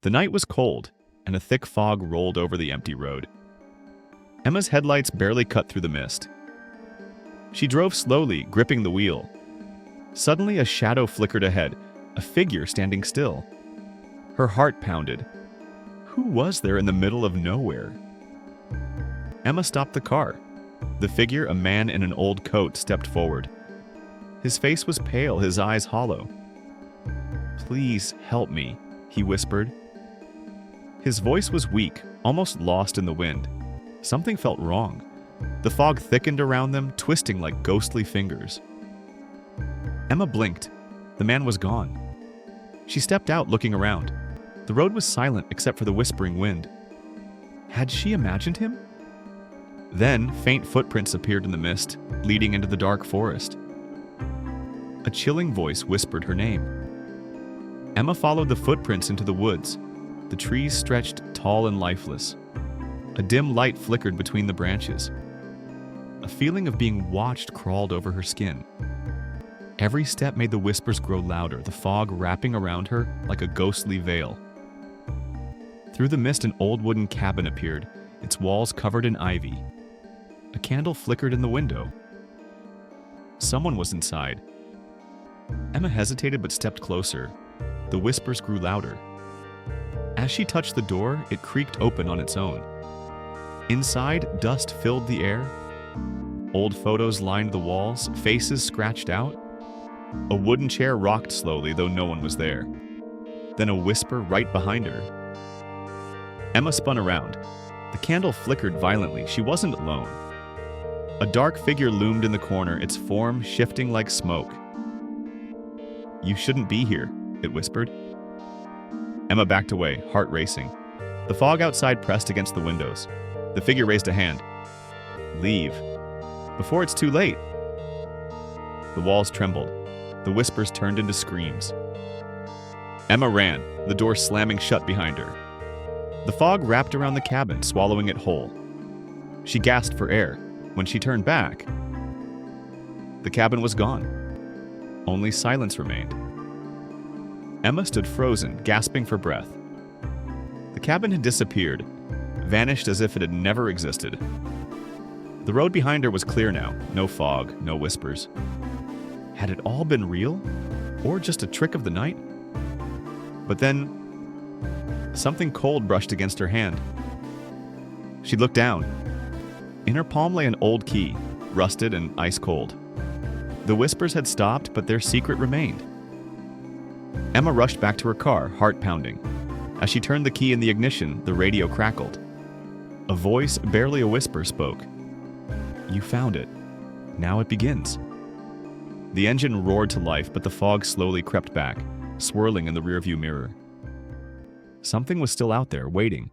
The night was cold, and a thick fog rolled over the empty road. Emma's headlights barely cut through the mist. She drove slowly, gripping the wheel. Suddenly, a shadow flickered ahead, a figure standing still. Her heart pounded. Who was there in the middle of nowhere? Emma stopped the car. The figure, a man in an old coat, stepped forward. His face was pale, his eyes hollow. "Please help me," he whispered. His voice was weak, almost lost in the wind. Something felt wrong. The fog thickened around them, twisting like ghostly fingers. Emma blinked. The man was gone. She stepped out, looking around. The road was silent except for the whispering wind. Had she imagined him? Then, faint footprints appeared in the mist, leading into the dark forest. A chilling voice whispered her name. Emma followed the footprints into the woods. The trees stretched tall and lifeless. A dim light flickered between the branches. A feeling of being watched crawled over her skin. Every step made the whispers grow louder, the fog wrapping around her like a ghostly veil. Through the mist, an old wooden cabin appeared, its walls covered in ivy. A candle flickered in the window. Someone was inside. Emma hesitated but stepped closer. The whispers grew louder. As she touched the door, it creaked open on its own. Inside, dust filled the air. Old photos lined the walls, faces scratched out. A wooden chair rocked slowly, though no one was there. Then a whisper right behind her. Emma spun around. The candle flickered violently. She wasn't alone. A dark figure loomed in the corner, its form shifting like smoke. "You shouldn't be here," it whispered. Emma backed away, heart racing. The fog outside pressed against the windows. The figure raised a hand. "Leave. Before it's too late." The walls trembled. The whispers turned into screams. Emma ran, the door slamming shut behind her. The fog wrapped around the cabin, swallowing it whole. She gasped for air. When she turned back, the cabin was gone. Only silence remained. Emma stood frozen, gasping for breath. The cabin had disappeared, vanished as if it had never existed. The road behind her was clear now, no fog, no whispers. Had it all been real? Or just a trick of the night? But then, something cold brushed against her hand. She looked down. In her palm lay an old key, rusted and ice-cold. The whispers had stopped, but their secret remained. Emma rushed back to her car, heart pounding. As she turned the key in the ignition, the radio crackled. A voice, barely a whisper, spoke. "You found it. Now it begins." The engine roared to life, but the fog slowly crept back, swirling in the rearview mirror. Something was still out there, waiting.